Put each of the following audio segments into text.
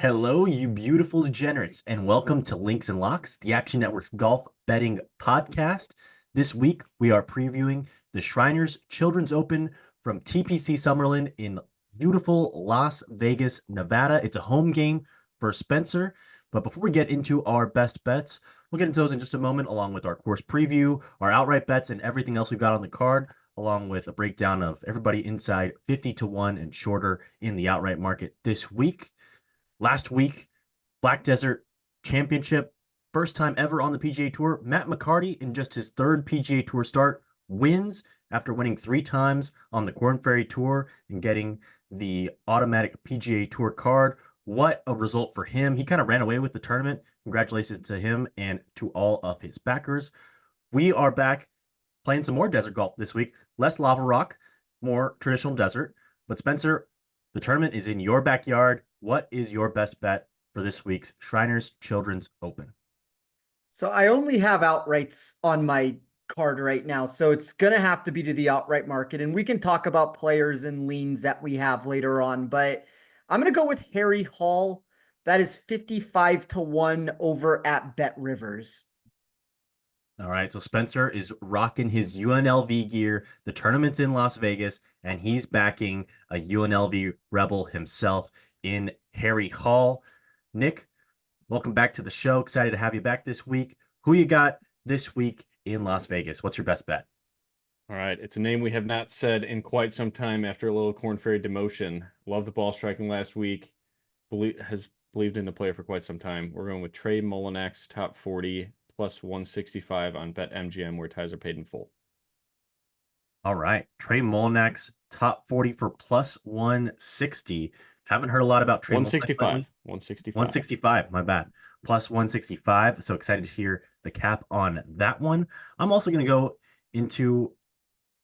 Hello, you beautiful degenerates, and welcome to Links and Locks, the Action Network's golf betting podcast. This week, we are previewing the Shriners Children's Open from TPC Summerlin in beautiful Las Vegas, Nevada. It's a home game for Spencer. But before we get into our best bets, we'll get into those in just a moment, along with our course preview, our outright bets, and everything else we've got on the card, along with a breakdown of everybody inside 50 to 1 and shorter in the outright market this week. Last week, Black Desert Championship, first time ever on the PGA Tour. Matt McCarty, in just his third PGA Tour start, wins after winning 3 times on the Korn Ferry Tour and getting the automatic PGA Tour card. What a result for him. He kind of ran away with the tournament. Congratulations to him and to all of his backers. We are back playing some more desert golf this week. Less lava rock, more traditional desert. But Spencer, the tournament is in your backyard. What is your best bet for this week's Shriners Children's Open? So I only have outrights on my card right now, so it's going to have to be to the outright market. And we can talk about players and leans that we have later on, but I'm going to go with Harry Hall. That is 55 to 1 over at Bet Rivers. All right, so Spencer is rocking his UNLV gear. The tournament's in Las Vegas, and he's backing a UNLV Rebel himself in Harry Hall. Nick, welcome back to the show. Excited to have you back this week. Who you got this week in Las Vegas? What's your best bet? All right, it's a name we have not said in quite some time after a little Korn Ferry demotion. Love the ball striking last week. Has believed in the player for quite some time. We're going with Trey Mullinax, top 40, plus 165 on BetMGM, where ties are paid in full. All right, Trey Mullinax, top 40 for plus 160. Haven't heard a lot about Trey 165. 165. 165, my bad. Plus 165. So excited to hear the cap on that one. I'm also going to go into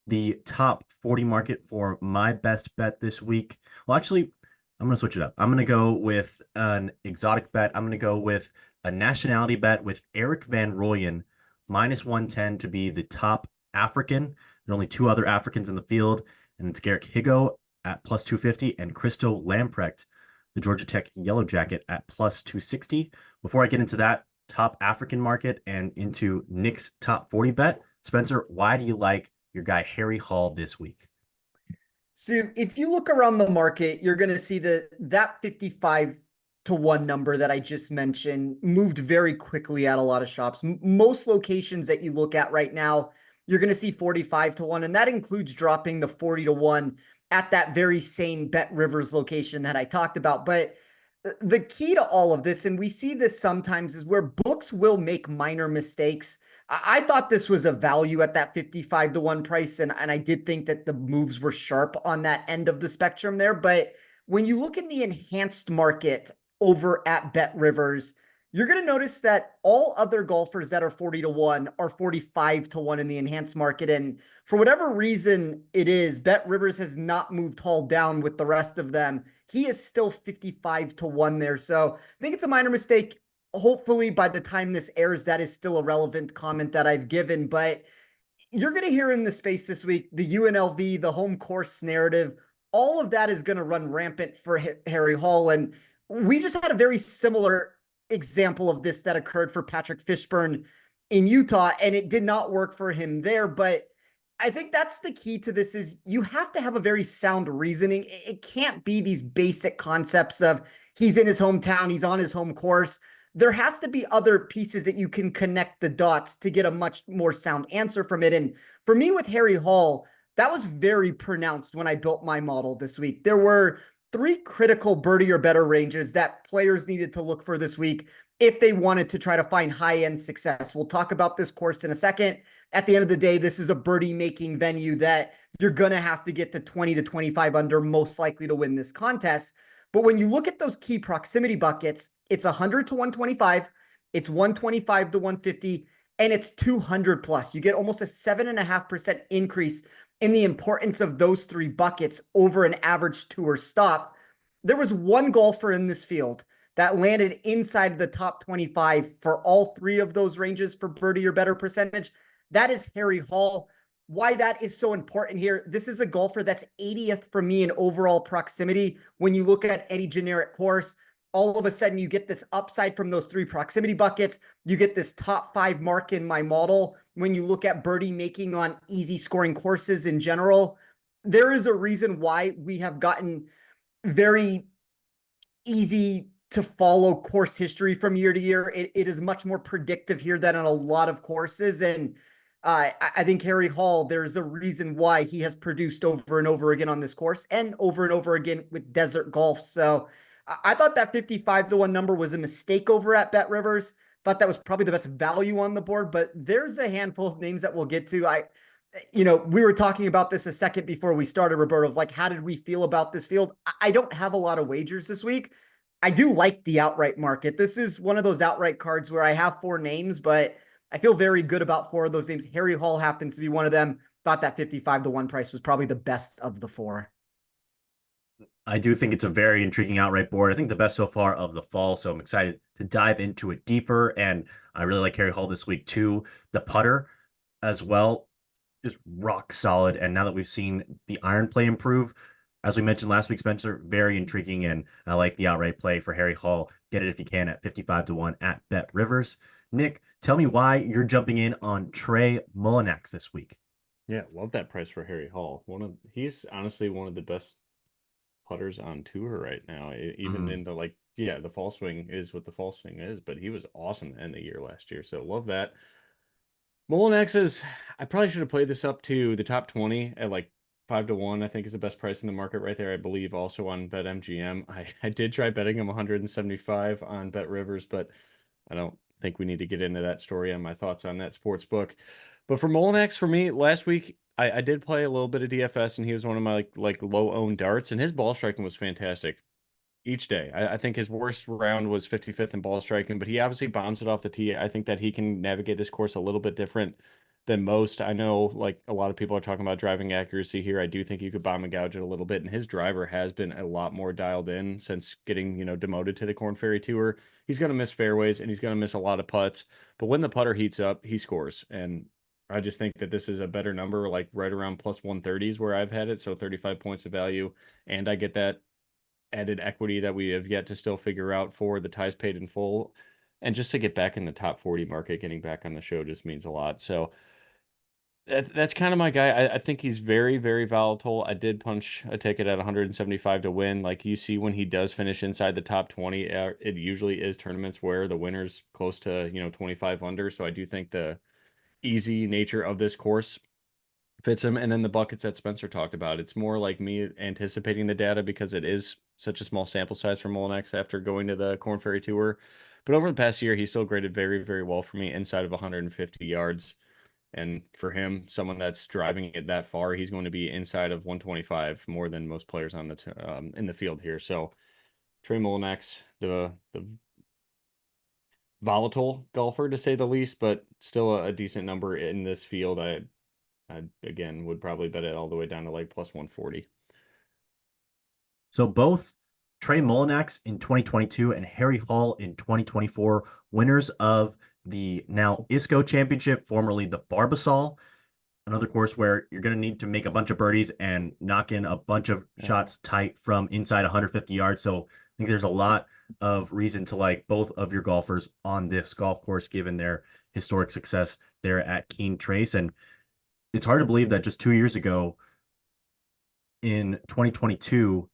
the top 40 market for my best bet this week. Well, actually, I'm going to switch it up. I'm going to go with an exotic bet. I'm going to go with a nationality bet with Eric Van Rooyen, minus 110 to be the top African. There are only 2 other Africans in the field, and it's Garrick Higo at plus 250 and Christo Lamprecht, the Georgia Tech Yellow Jacket, at plus 260. Before I get into that top African market and into Nick's top 40 bet, Spencer, why do you like your guy Harry Hall this week? So if you look around the market, you're going to see that 55 to 1 number that I just mentioned moved very quickly at a lot of shops. Most locations that you look at right now, you're going to see 45 to 1, and that includes dropping the 40 to 1 at that very same Bet Rivers location that I talked about. But the key to all of this, and we see this sometimes, is where books will make minor mistakes. I thought this was a value at that 55 to 1 price, and I did think that the moves were sharp on that end of the spectrum there. But when you look in the enhanced market over at Bet Rivers, you're going to notice that all other golfers that are 40 to 1 are 45 to 1 in the enhanced market. And for whatever reason it is, Bet Rivers has not moved Hall down with the rest of them. He is still 55 to 1 there. So I think it's a minor mistake. Hopefully by the time this airs, that is still a relevant comment that I've given. But you're going to hear in the space this week, the UNLV, the home course narrative, all of that is going to run rampant for Harry Hall. And we just had a very similar example of this that occurred for Patrick Fishburne in Utah, and it did not work for him there. But I think that's the key to this, is you have to have a very sound reasoning. It can't be these basic concepts of he's in his hometown, he's on his home course. There has to be other pieces that you can connect the dots to get a much more sound answer from it. And for me with Harry Hall, that was very pronounced when I built my model this week. There were 3 critical birdie or better ranges that players needed to look for this week if they wanted to try to find high-end success. We'll talk about this course in a second. At the end of the day, this is a birdie-making venue that you're going to have to get to 20 to 25 under, most likely to win this contest. But when you look at those key proximity buckets, it's 100 to 125, it's 125 to 150, and it's 200 plus. You get almost a 7.5% increase in the importance of those 3 buckets over an average tour stop. There was one golfer in this field that landed inside the top 25 for all 3 of those ranges for birdie or better percentage. That is Harry Hall. Why that is so important here, this is a golfer that's 80th for me in overall proximity when you look at any generic course. all of a sudden you get this upside from those 3 proximity buckets. You get this top 5 mark in my model. When you look at birdie making on easy scoring courses in general, there is a reason why we have gotten very easy to follow course history from year to year. It is much more predictive here than on a lot of courses. And I think Harry Hall, there's a reason why he has produced over and over again on this course and over again with desert golf. So I thought that 55-1 number was a mistake over at Bet Rivers. Thought that was probably the best value on the board, but there's a handful of names that we'll get to. We were talking about this a second before we started, Roberto, of like, how did we feel about this field? I don't have a lot of wagers this week. I do like the outright market. This is one of those outright cards where I have 4 names, but I feel very good about 4 of those names. Harry Hall happens to be one of them. Thought that 55-1 price was probably the best of the 4. I do think it's a very intriguing outright board. I think the best so far of the fall. So I'm excited to dive into it deeper. And I really like Harry Hall this week too. The putter as well, just rock solid. And now that we've seen the iron play improve, as we mentioned last week, Spencer, very intriguing. And I like the outright play for Harry Hall. Get it if you can at 55-1 at Bet Rivers. Nick, tell me why you're jumping in on Trey Mullinax this week. Yeah, love that price for Harry Hall. He's honestly one of the best putters on tour right now. Even in the fall swing is what the fall swing is, but he was awesome in the year last year. So love that. Mullinax I probably should have played this up to the top 20 at like 5-1, I think is the best price in the market right there. I believe also on BetMGM. I did try betting him 175 on Bet Rivers, but I don't think we need to get into that story on my thoughts on that sports book. But for Mullinax, for me, last week, I did play a little bit of DFS, and he was one of my like low-owned darts, and his ball striking was fantastic each day. I think his worst round was 55th in ball striking, but he obviously bombs it off the tee. I think that he can navigate this course a little bit different than most. I know like a lot of people are talking about driving accuracy here. I do think you could bomb and gouge it a little bit, and his driver has been a lot more dialed in since getting, demoted to the Korn Ferry Tour. He's going to miss fairways and he's going to miss a lot of putts, but when the putter heats up, he scores. And I just think that this is a better number, like right around plus 130s where I've had it. So 35 points of value. And I get that added equity that we have yet to still figure out for the ties paid in full. And just to get back in the top 40 market, getting back on the show just means a lot. So that's kind of my guy. I think he's very, very volatile. I did punch a ticket at 175 to win. Like you see when he does finish inside the top 20, it usually is tournaments where the winner's close to, 25 under. So I do think the easy nature of this course fits him. And then the buckets that Spencer talked about, it's more like me anticipating the data because it is such a small sample size for Mullinax after going to the Korn Ferry Tour. But over the past year, he still graded very, very well for me inside of 150 yards. And for him, someone that's driving it that far, he's going to be inside of 125 more than most players on the in the field here. So Trey Mullinax, the volatile golfer to say the least, but still a decent number in this field. I again would probably bet it all the way down to like plus 140. So both Trey Mullinax in 2022 and Harry Hall in 2024, winners of the now ISCO Championship, formerly the Barbasol, another course where you're going to need to make a bunch of birdies and knock in a bunch of shots tight from inside 150 yards. So I think there's a lot of reason to like both of your golfers on this golf course, given their historic success there at Keene Trace. And it's hard to believe that just 2 years ago in 2022,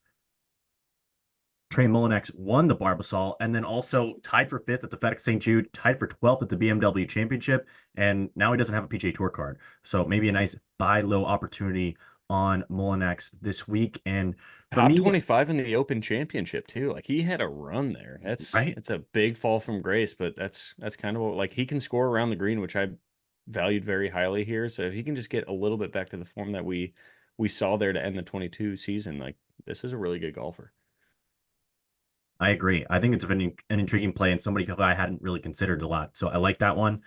Trey Mullinax won the Barbasol and then also tied for 5th at the FedEx St. Jude, tied for 12th at the BMW Championship, and now he doesn't have a PGA Tour card. So maybe a nice buy low opportunity on Mullinax this week. And for top me, 25 in the Open Championship too. Like he had a run there. That's a big fall from grace, but that's kind of what, like he can score around the green, which I valued very highly here. So if he can just get a little bit back to the form that we saw there to end the 22 season, like this is a really good golfer. I agree. I think it's an intriguing play and somebody who I hadn't really considered a lot. So I like that one.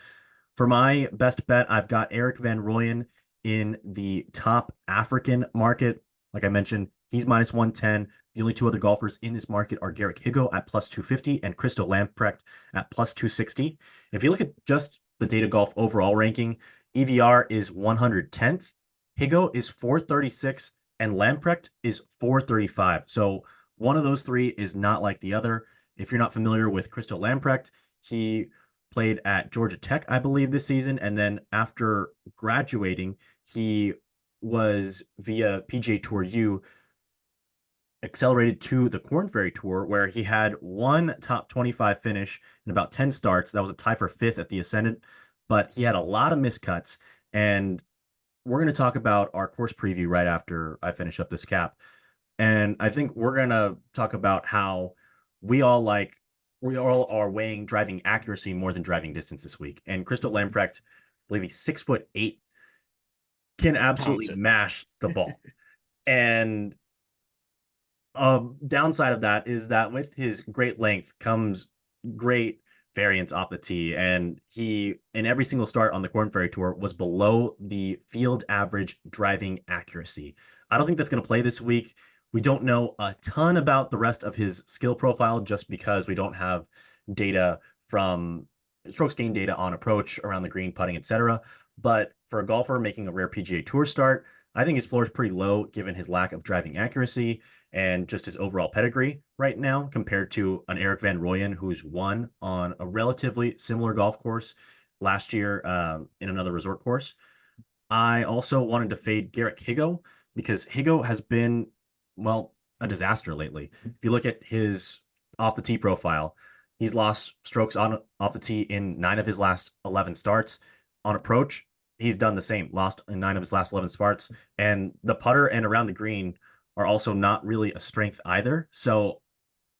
For my best bet, I've got Eric Van Rooyen in the top African market. Like I mentioned, he's minus 110. The only 2 other golfers in this market are Garrick Higgo at plus 250 and Christo Lamprecht at plus 260. If you look at just the Data Golf overall ranking, EVR is 110th, Higgo is 436, and Lamprecht is 435. So one of those 3 is not like the other. If you're not familiar with Christo Lamprecht, he played at Georgia Tech, I believe, this season. And then after graduating, he was via PGA Tour U accelerated to the Corn Ferry Tour, where he had one top 25 finish in about 10 starts. That was a tie for fifth at the Ascendant, but he had a lot of miscuts. And we're going to talk about our course preview right after I finish up this cap. And I think we're going to talk about how we all are weighing driving accuracy more than driving distance this week. And Christo Lamprecht, I believe he's 6'8", can absolutely mash the ball. And downside of that is that with his great length comes great variance off the tee, and he in every single start on the Corn Ferry Tour was below the field average driving accuracy. I don't think that's going to play this week. We don't know a ton about the rest of his skill profile just because we don't have data from strokes gain data on approach, around the green, putting, etc. But for a golfer making a rare PGA Tour start, I think his floor is pretty low given his lack of driving accuracy and just his overall pedigree right now compared to an Eric Van Rooyen who's won on a relatively similar golf course last year in another resort course. I also wanted to fade Garrett Higo because Higo has been, well, a disaster lately. If you look at his off the tee profile, he's lost strokes on off the tee in 9 of his last 11 starts. On approach, he's done the same, lost in 9 of his last 11 starts. And the putter and around the green are also not really a strength either. So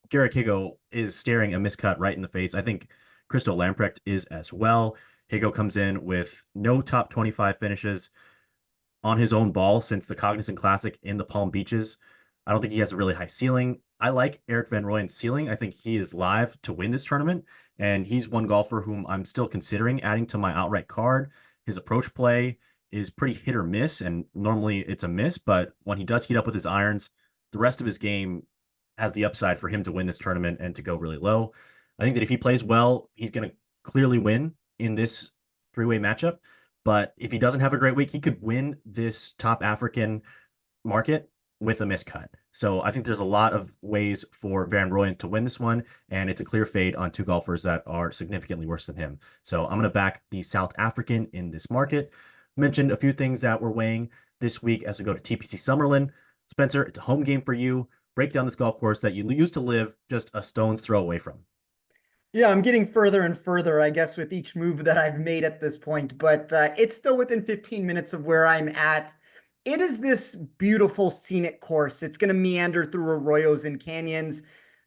Garrett Higo is staring a miscut right in the face. I think Christo Lamprecht is as well. Higo comes in with no top 25 finishes on his own ball since the Cognizant Classic in the Palm Beaches. I don't think he has a really high ceiling. I like Eric Van Rooyen's ceiling. I think he is live to win this tournament, and he's one golfer whom I'm still considering adding to my outright card. His approach play is pretty hit or miss, and normally it's a miss, but when he does heat up with his irons, the rest of his game has the upside for him to win this tournament and to go really low. I think that if he plays well, he's going to clearly win in this three-way matchup. But if he doesn't have a great week, he could win this top African market with a miscut. So I think there's a lot of ways for Van Rooyen to win this one, and it's a clear fade on two golfers that are significantly worse than him. So I'm going to back the South African in this market. Mentioned a few things that we're weighing this week as we go to TPC Summerlin. Spencer, it's a home game for you. Break down this golf course that you used to live just a stone's throw away from. Yeah, I'm getting further and further, I guess, with each move that I've made at this point, but it's still within 15 minutes of where I'm at. It is this beautiful scenic course. It's going to meander through arroyos and canyons.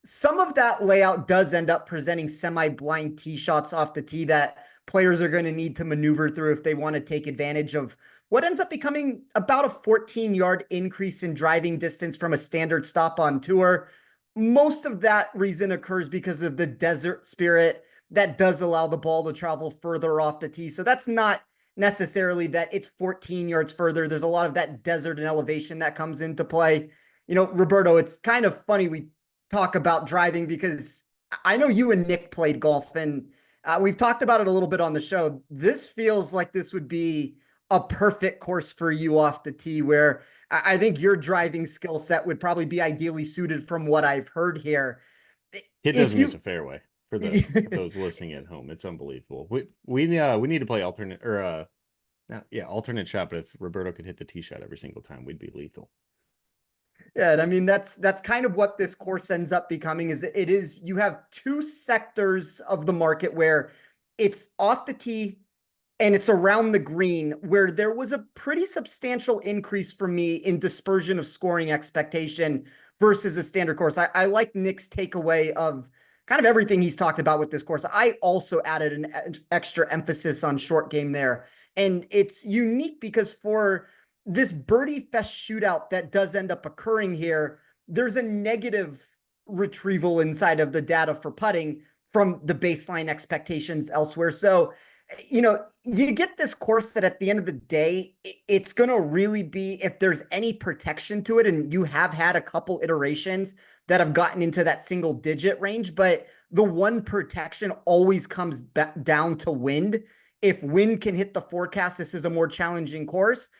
Some of that layout does end up presenting semi-blind tee shots off the tee that players are going to need to maneuver through if they want to take advantage of what ends up becoming about a 14-yard increase in driving distance from a standard stop on tour. Most of that reason occurs because of the desert spirit that does allow the ball to travel further off the tee. So that's not necessarily that it's 14 yards further. There's a lot of that desert and elevation that comes into play. You know, Roberto, it's kind of funny we talk about driving because I know you and Nick played golf, and we've talked about it a little bit on the show. This feels like this would be a perfect course for you off the tee, where I think your driving skill set would probably be ideally suited from what I've heard here. It doesn't miss a fairway for those listening at home. It's unbelievable. We need to play alternate alternate shot, but if Roberto could hit the tee shot every single time, we'd be lethal. Yeah, and I mean that's kind of what this course ends up becoming. You have two sectors of the market where it's off the tee and it's around the green, where there was a pretty substantial increase for me in dispersion of scoring expectation versus a standard course. I like Nick's takeaway of kind of everything he's talked about with this course. I also added an extra emphasis on short game there. And it's unique because for this birdie fest shootout that does end up occurring here, there's a negative retrieval inside of the data for putting from the baseline expectations elsewhere. So, you know, you get this course that at the end of the day, it's going to really be, if there's any protection to it, and you have had a couple iterations that have gotten into that single digit range, but the one protection always comes back down to wind. If wind can hit the forecast, this is a more challenging course.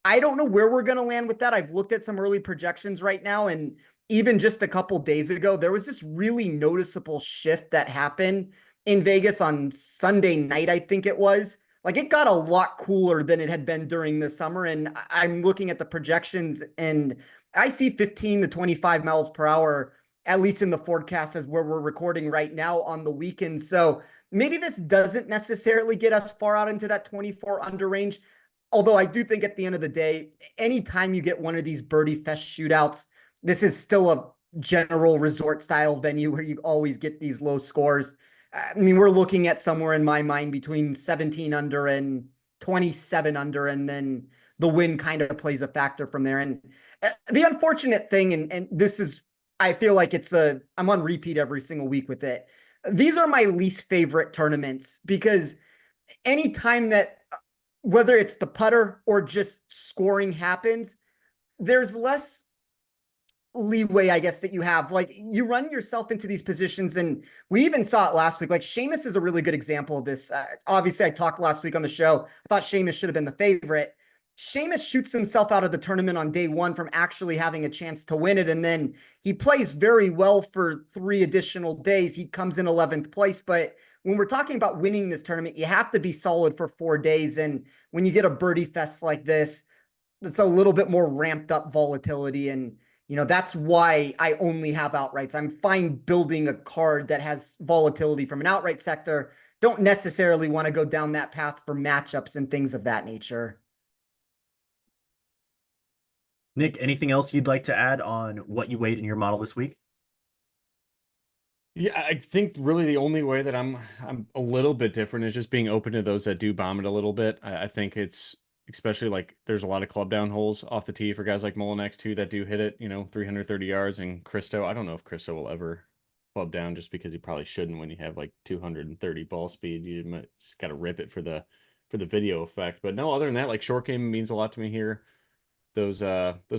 I don't know where we're going to land with that. I've looked at some early projections right now, and even just a couple days ago, there was this really noticeable shift that happened in Vegas on Sunday night, I think it was. Like it got a lot cooler than it had been during the summer. And I'm looking at the projections and I see 15 to 25 miles per hour, at least in the forecast as where we're recording right now on the weekend. So maybe this doesn't necessarily get us far out into that 24 under range. Although I do think at the end of the day, anytime you get one of these birdie fest shootouts, this is still a general resort style venue where you always get these low scores. I mean, we're looking at somewhere in my mind between 17 under and 27 under, and then the win kind of plays a factor from there. And the unfortunate thing, and this is, I feel like I'm on repeat every single week with it. These are my least favorite tournaments because anytime that, whether it's the putter or just scoring happens, there's less leeway, I guess, that you have. Like you run yourself into these positions, and we even saw it last week. Like Seamus is a really good example of this. Obviously, I talked last week on the show. I thought Seamus should have been the favorite. Seamus shoots himself out of the tournament on day one from actually having a chance to win it, and then he plays very well for 3 additional days. He comes in 11th place, but when we're talking about winning this tournament, you have to be solid for 4 days, and when you get a birdie fest like this, it's a little bit more ramped up volatility. And that's why I only have outrights. I'm fine building a card that has volatility from an outright sector. Don't necessarily want to go down that path for matchups and things of that nature. Nick, anything else you'd like to add on what you weighed in your model this week? Yeah, I think really the only way that I'm a little bit different is just being open to those that do bomb it a little bit. I think it's especially like there's a lot of club down holes off the tee for guys like Molinex too that do hit it, 330 yards. And Christo, I don't know if Christo will ever club down just because he probably shouldn't when you have like 230 ball speed. You just got to rip it for the video effect. But no, other than that, like short game means a lot to me here. Those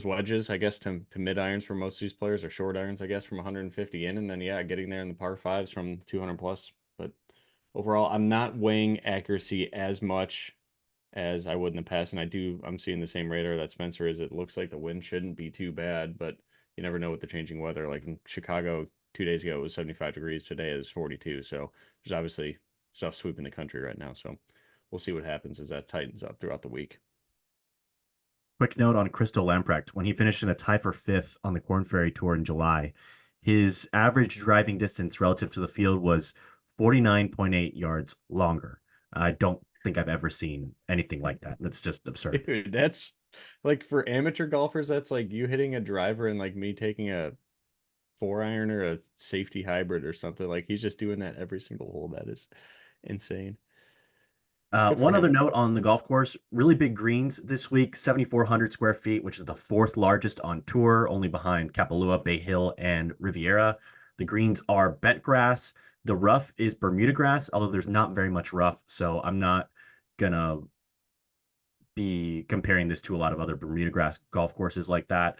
wedges, I guess, to mid irons for most of these players, or short irons, I guess, from 150 in, and then getting there in the par fives from 200 plus. But overall, I'm not weighing accuracy as much as I would in the past, and I'm seeing the same radar that Spencer is. It looks like the wind shouldn't be too bad, but you never know with the changing weather. Like in Chicago 2 days ago, it was 75 degrees. Today is 42. So there's obviously stuff sweeping the country right now. So we'll see what happens as that tightens up throughout the week. Quick note on Crystal Lamprecht. When he finished in a tie for 5th on the Corn Ferry Tour in July, his average driving distance relative to the field was 49.8 yards longer. I don't think I've ever seen anything like that. That's just absurd. Dude, that's like for amateur golfers, that's like you hitting a driver and like me taking a 4-iron or a safety hybrid or something. Like he's just doing that every single hole. That is insane. One other note on the golf course, really big greens this week, 7,400 square feet, which is the 4th largest on tour, only behind Kapalua, Bay Hill, and Riviera. The greens are bent grass. The rough is Bermuda grass, although there's not very much rough, so I'm not going to be comparing this to a lot of other Bermuda grass golf courses like that,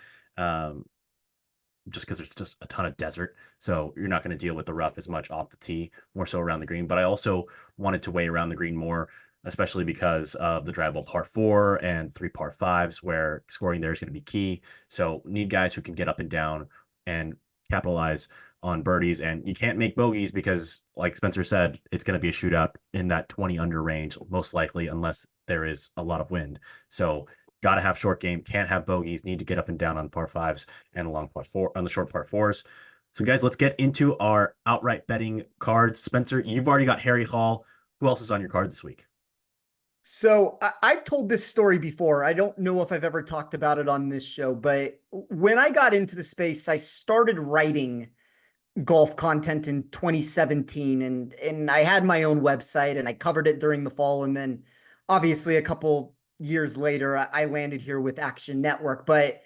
just because there's just a ton of desert. So you're not going to deal with the rough as much off the tee, more so around the green. But I also wanted to weigh around the green more, especially because of the drivable par 4 and 3 par 5s, where scoring there is going to be key. So need guys who can get up and down and capitalize on birdies. And you can't make bogeys because, like Spencer said, it's going to be a shootout in that 20 under range, most likely, unless there is a lot of wind. So got to have short game, can't have bogeys, need to get up and down on par 5s and along par 4 on the short par 4s. So guys, let's get into our outright betting cards. Spencer, you've already got Harry Hall. Who else is on your card this week? So I've told this story before. I don't know if I've ever talked about it on this show, but when I got into the space, I started writing golf content in 2017, and I had my own website and I covered it during the fall. And then obviously a couple years later, I landed here with Action Network. But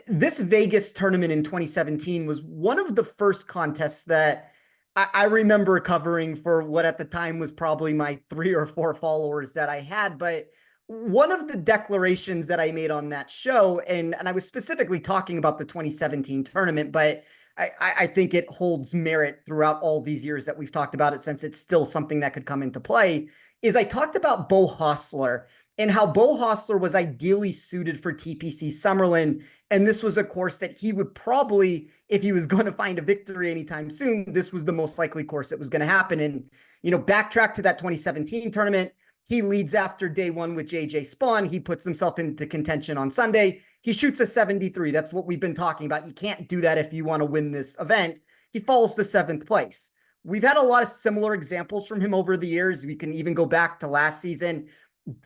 this Vegas tournament in 2017 was one of the first contests that I remember covering for what at the time was probably my 3 or 4 followers that I had. But one of the declarations that I made on that show, and I was specifically talking about the 2017 tournament, but I think it holds merit throughout all these years that we've talked about it, since it's still something that could come into play, is I talked about Beau Hossler and how Beau Hossler was ideally suited for TPC Summerlin And this was a course that he would probably, if he was going to find a victory anytime soon, this was the most likely course that was going to happen. And, backtrack to that 2017 tournament. He leads after day one with JJ Spawn. He puts himself into contention on Sunday. He shoots a 73. That's what we've been talking about. You can't do that if you want to win this event. He falls to 7th place. We've had a lot of similar examples from him over the years. We can even go back to last season.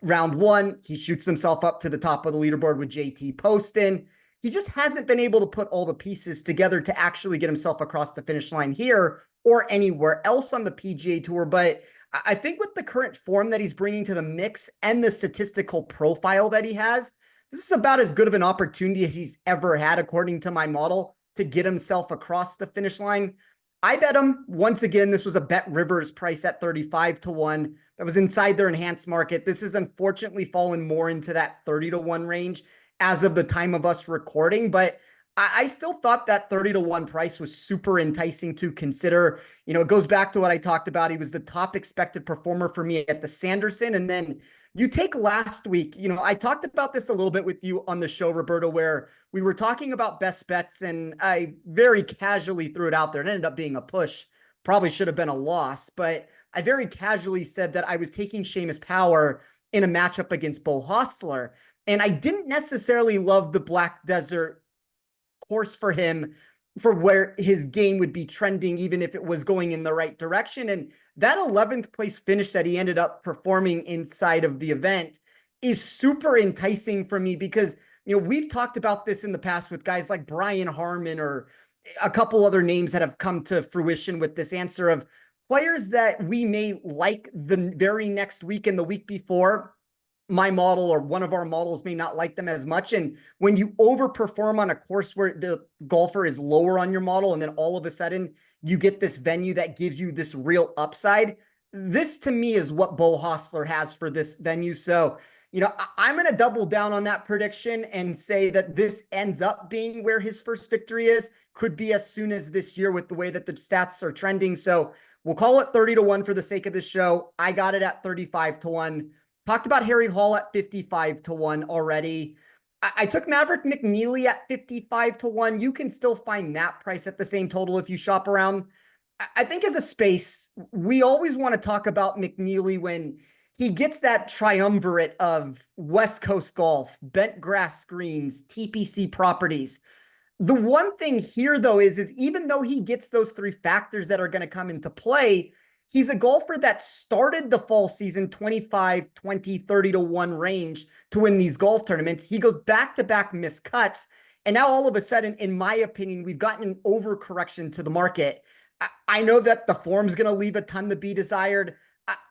Round one, he shoots himself up to the top of the leaderboard with JT Poston. He just hasn't been able to put all the pieces together to actually get himself across the finish line here or anywhere else on the PGA Tour. But I think with the current form that he's bringing to the mix and the statistical profile that he has, this is about as good of an opportunity as he's ever had, according to my model, to get himself across the finish line. I bet him, once again, this was a Bet Rivers price at 35-1. That was inside their enhanced market. This has unfortunately fallen more into that 30-1 range as of the time of us recording, but I still thought that 30-1 price was super enticing to consider. It goes back to what I talked about. He was the top expected performer for me at the Sanderson. And then you take last week, I talked about this a little bit with you on the show, Roberto, where we were talking about best bets and I very casually threw it out there. It ended up being a push. Probably should have been a loss, but I very casually said that I was taking Seamus Power in a matchup against Bo Hostler. And I didn't necessarily love the Black Desert course for him for where his game would be trending, even if it was going in the right direction. And that 11th place finish that he ended up performing inside of the event is super enticing for me because, we've talked about this in the past with guys like Brian Harmon or a couple other names that have come to fruition with this answer of players that we may like the very next week and the week before. My model or one of our models may not like them as much. And when you overperform on a course where the golfer is lower on your model, and then all of a sudden you get this venue that gives you this real upside, this to me is what Bo Hostler has for this venue. So, I'm going to double down on that prediction and say that this ends up being where his first victory is. Could be as soon as this year with the way that the stats are trending. So we'll call it 30-1 for the sake of this show. I got it at 35-1. Talked about Harry Hall at 55-1 already. I took Maverick McNeely at 55-1. You can still find that price at the same total if you shop around. I think as a space, we always want to talk about McNeely when he gets that triumvirate of West Coast golf, bent grass screens, TPC properties. The one thing here, though, is even though he gets those three factors that are going to come into play, he's a golfer that started the fall season 25, 20, 30-1 range to win these golf tournaments. He goes back-to-back missed cuts. And now all of a sudden, in my opinion, we've gotten an overcorrection to the market. I know that the form's going to leave a ton to be desired.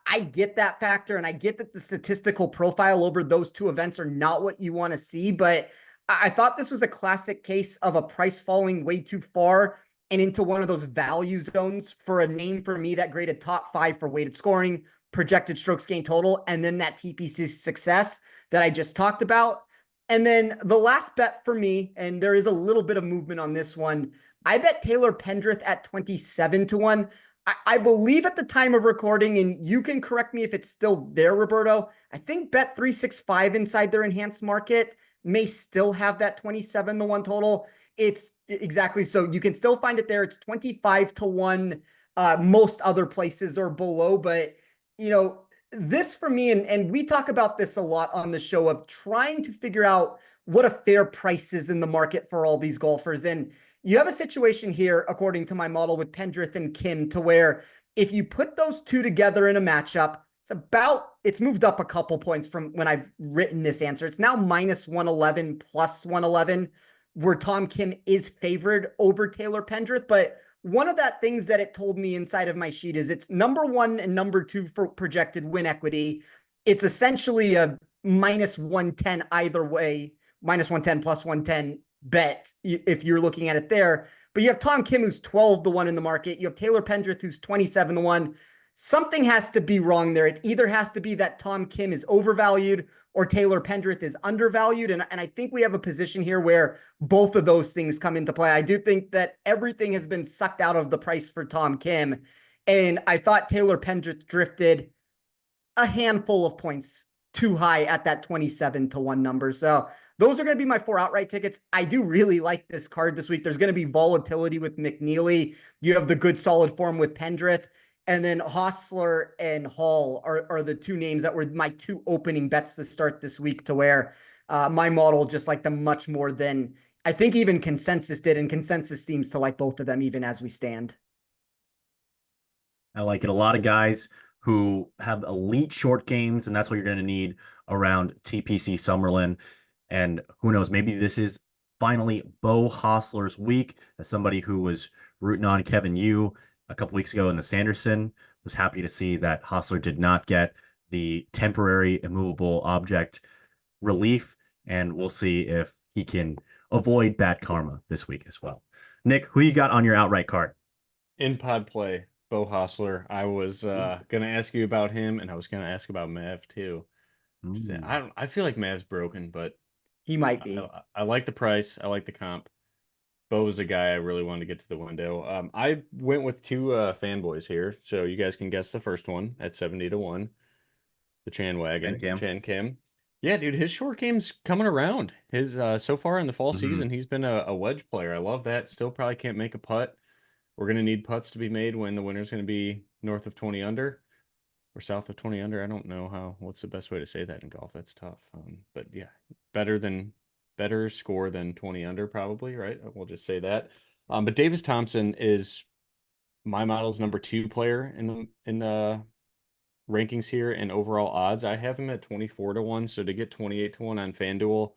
I get that factor, and I get that the statistical profile over those two events are not what you want to see, but I thought this was a classic case of a price falling way too far and into one of those value zones for a name for me that graded top 5 for weighted scoring, projected strokes gained total, and then that TPC success that I just talked about. And then the last bet for me, and there is a little bit of movement on this one, I bet Taylor Pendrith at 27-1. I believe at the time of recording, and you can correct me if it's still there, Roberto, I think Bet365 inside their enhanced market may still have that 27-1 total. It's exactly, so you can still find it there. It's 25-1. Most other places are below, but this for me, and we talk about this a lot on the show of trying to figure out what a fair price is in the market for all these golfers. And you have a situation here, according to my model, with Pendrith and Kim, to where if you put those two together in a matchup, it's moved up a couple points from when I've written this answer. It's now -111, +111, where Tom Kim is favored over Taylor Pendrith. But one of that things that it told me inside of my sheet is it's number 1 and number 2 for projected win equity. It's essentially a -110 either way, -110, +110 bet if you're looking at it there. But you have Tom Kim, who's 12-1 in the market. You have Taylor Pendrith, who's 27-1. Something has to be wrong there. It either has to be that Tom Kim is overvalued or Taylor Pendrith is undervalued. And I think we have a position here where both of those things come into play. I do think that everything has been sucked out of the price for Tom Kim. And I thought Taylor Pendrith drifted a handful of points too high at that 27-1 number. So those are going to be my 4 outright tickets. I do really like this card this week. There's going to be volatility with McNeely. You have the good solid form with Pendrith. And then Hostler and Hall are the 2 names that were my 2 opening bets to start this week, to where my model just liked them much more than I think even Consensus did. And Consensus seems to like both of them even as we stand. I like it. A lot of guys who have elite short games, and that's what you're going to need around TPC Summerlin. And who knows, maybe this is finally Bo Hostler's week. As somebody who was rooting on Kevin Yu a couple weeks ago in the Sanderson, was happy to see that Hostler did not get the temporary immovable object relief. And we'll see if he can avoid bad karma this week as well. Nick, who you got on your outright card? In pod play, Bo Hostler. I was going to ask you about him, and I was going to ask about Mav too. I feel like Mav's broken, but he might be. I like the price. I like the comp. Bo was a guy I really wanted to get to the window. I went with 2 fanboys here, so you guys can guess the first one at 70 to 1. The Chan Wagon, Chan Kim. Yeah, dude, his short game's coming around. His so far in the fall season, he's been a wedge player. I love that. Still probably can't make a putt. We're going to need putts to be made when the winner's going to be north of 20 under or south of 20 under. I don't know what's the best way to say that in golf. That's tough. But yeah, better score than 20 under probably, right? We'll just say that. But Davis Thompson is my model's number 2 player in the rankings here and overall odds. I have him at 24 to 1. So to get 28 to 1 on FanDuel,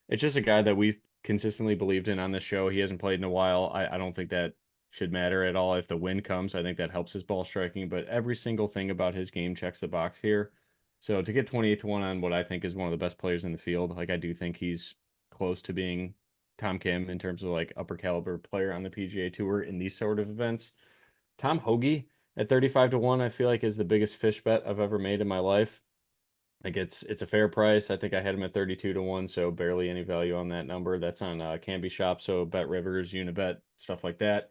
it's just a guy that we've consistently believed in on this show. He hasn't played in a while. I don't think that should matter at all. If the win comes, I think that helps his ball striking, but every single thing about his game checks the box here. So to get 28 to 1 on what I think is one of the best players in the field, like I do think he's close to being Tom Kim in terms of like upper caliber player on the PGA Tour in these sort of events. Tom Hoagie at 35 to 1, I feel like is the biggest fish bet I've ever made in my life. Like it's a fair price. I think I had him at 32 to 1, so barely any value on that number. That's on Canby Shop, so Bet Rivers, Unibet, stuff like that.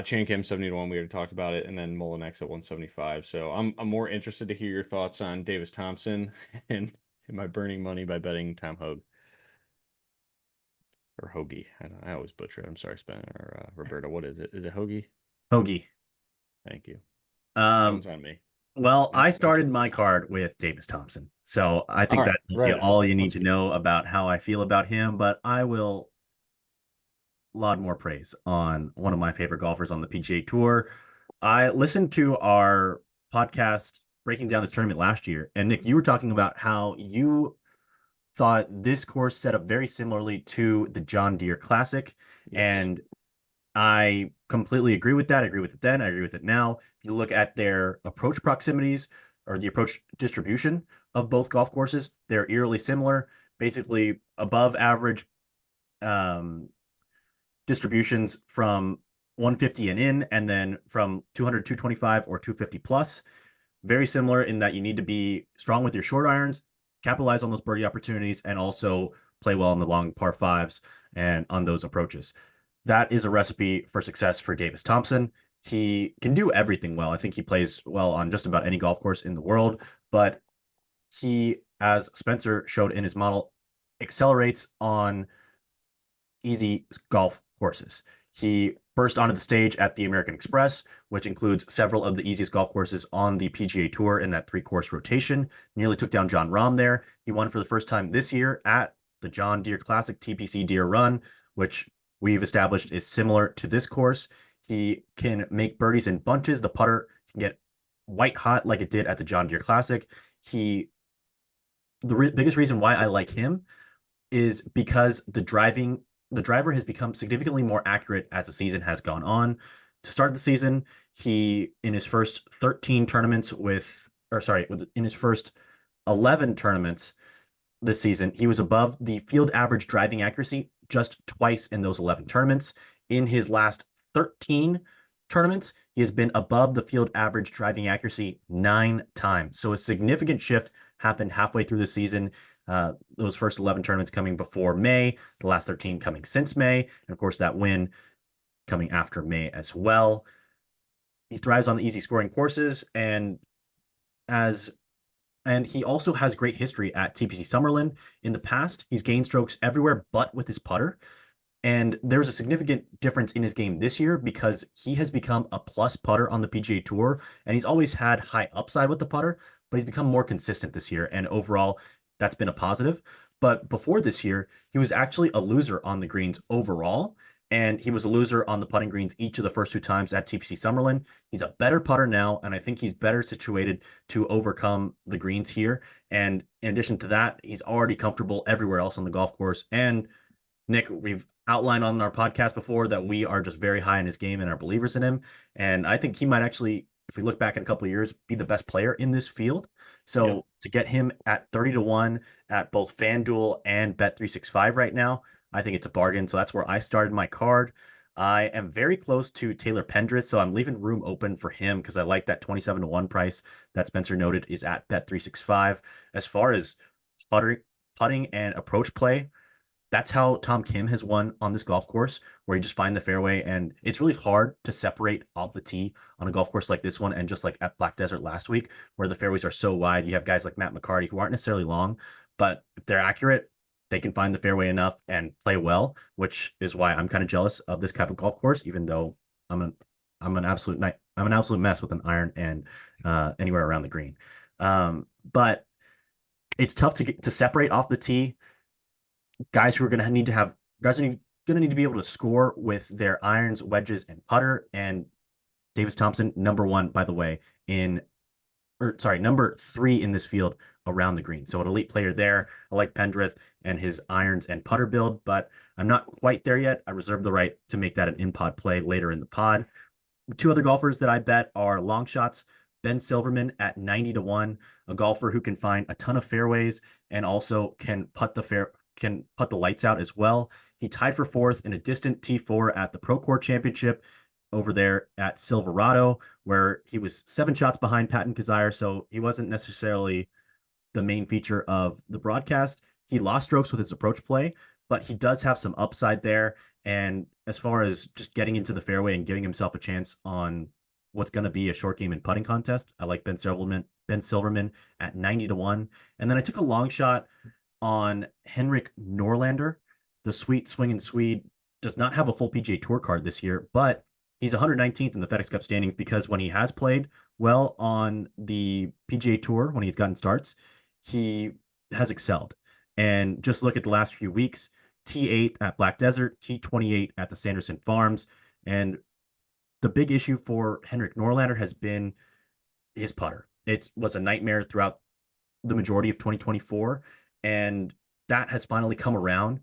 Chan Kim 70 to 1, we already talked about it, and then Molinex at 175. So I'm more interested to hear your thoughts on Davis Thompson and am I burning money by betting Tom Hogue or Hoagie? I always butcher it. I'm sorry, Spen or Roberto. What is it? Is it Hoagie? Hoagie. Thank you. That one's on me. Well, I started my card with Davis Thompson, so I think that tells you all you need to know about how I feel about him. But I will laud more praise on one of my favorite golfers on the PGA Tour. I listened to our podcast breaking down this tournament last year, and Nick, you were talking about how you thought this course set up very similarly to the John Deere Classic, and I completely agree with that. I agree with it then. I agree with it now. If you look at their approach proximities or the approach distribution of both golf courses, they're eerily similar. Basically, above average distributions from 150 and in, and then from 200, 225, or 250 plus. Very similar in that you need to be strong with your short irons, capitalize on those birdie opportunities, and also play well on the long par fives and on those approaches. That is a recipe for success for Davis Thompson. He can do everything well. I think he plays well on just about any golf course in the world, but he, as Spencer showed in his model, accelerates on easy golf courses. He burst onto the stage at the American Express, which includes several of the easiest golf courses on the PGA Tour in that 3-course rotation. Nearly took down Jon Rahm there. He won for the first time this year at the John Deere Classic TPC Deere Run, which we've established is similar to this course. He can make birdies in bunches. The putter can get white hot like it did at the John Deere Classic. The biggest reason why I like him is because the driver has become significantly more accurate as the season has gone on. To start the season, in his first 13 tournaments in his first 11 tournaments this season, he was above the field average driving accuracy just twice in those 11 tournaments. In his last 13 tournaments, he has been above the field average driving accuracy 9 times. So a significant shift happened halfway through the season. Those first 11 tournaments coming before May, the last 13 coming since May, and of course that win coming after May as well. He thrives on the easy scoring courses, and as And he also has great history at TPC Summerlin. In the past, he's gained strokes everywhere but with his putter. And there's a significant difference in his game this year because he has become a plus putter on the PGA Tour, and he's always had high upside with the putter, but he's become more consistent this year. And overall, that's been a positive. But before this year, he was actually a loser on the greens overall. And he was a loser on the putting greens each of the first two times at TPC Summerlin. He's a better putter now, and I think he's better situated to overcome the greens here. And in addition to that, he's already comfortable everywhere else on the golf course. And Nick, we've outlined on our podcast before that we are just very high in his game and are believers in him. And I think he might actually, if we look back in a couple of years, be the best player in this field. So Yep. to get him at 30 to 1 at both FanDuel and Bet365 right now, I think it's a bargain. So that's where I started my card. I am very close to Taylor Pendrith, so I'm leaving room open for him because I like that 27 to 1 price that Spencer noted is at Bet365. As far as putting and approach play, that's how Tom Kim has won on this golf course, where you just find the fairway. And it's really hard to separate off the tee on a golf course like this one. And just like at Black Desert last week, where the fairways are so wide, you have guys like Matt McCarty who aren't necessarily long, but if they're accurate, they can find the fairway enough and play well, which is why I'm kind of jealous of this type of golf course, even though I'm an absolute mess with an iron and anywhere around the green. But it's tough to separate off the tee guys who are going to need to have guys are going to need to be able to score with their irons, wedges, and putter. And Davis Thompson, number one, by the way, number three in this field around the green. So an elite player there. I like Pendrith and his irons and putter build, but I'm not quite there yet. I reserve the right to make that an in-pod play later in the pod. The two other golfers that I bet are long shots. Ben Silverman at 90 to 1, a golfer who can find a ton of fairways and also can put the lights out as well. He tied for fourth in a distant T4 at the Procore Championship over there at Silverado, where he was 7 shots behind Patton Kizzire, so he wasn't necessarily the main feature of the broadcast. He lost strokes with his approach play, but he does have some upside there. And as far as just getting into the fairway and giving himself a chance on what's going to be a short game and putting contest, I like Ben Silverman at 90 to 1. And then I took a long shot on Henrik Norlander. The sweet swinging Swede does not have a full PGA Tour card this year, but he's 119th in the FedEx Cup standings because when he has played well on the PGA Tour, when he's gotten starts, he has excelled. And just look at the last few weeks, T8 at Black Desert, T28 at the Sanderson Farms. And the big issue for Henrik Norlander has been his putter. It was a nightmare throughout the majority of 2024, and that has finally come around.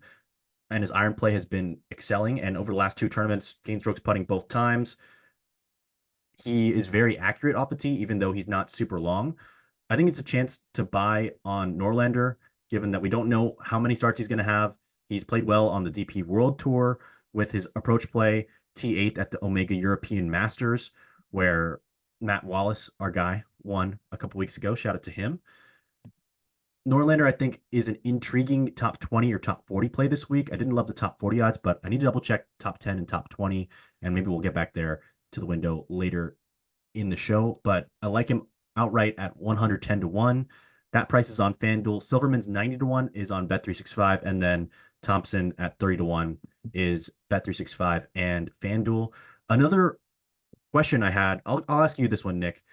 And his iron play has been excelling. And over the last 2 tournaments, gained strokes putting both times. He is very accurate off the tee, even though he's not super long. I think it's a chance to buy on Norlander, given that we don't know how many starts he's going to have. He's played well on the DP World Tour with his approach play, T8 at the Omega European Masters, where Matt Wallace, our guy, won a couple weeks ago. Shout out to him. Norlander, I think, is an intriguing top 20 or top 40 play this week. I didn't love the top 40 odds, but I need to double check top 10 and top 20, and maybe we'll get back there to the window later in the show. But I like him outright at 110 to 1. That price is on FanDuel. Silverman's 90 to 1 is on Bet365, and then Thompson at 30 to 1 is Bet365 and FanDuel. Another question I had, I'll ask you this one, Nick.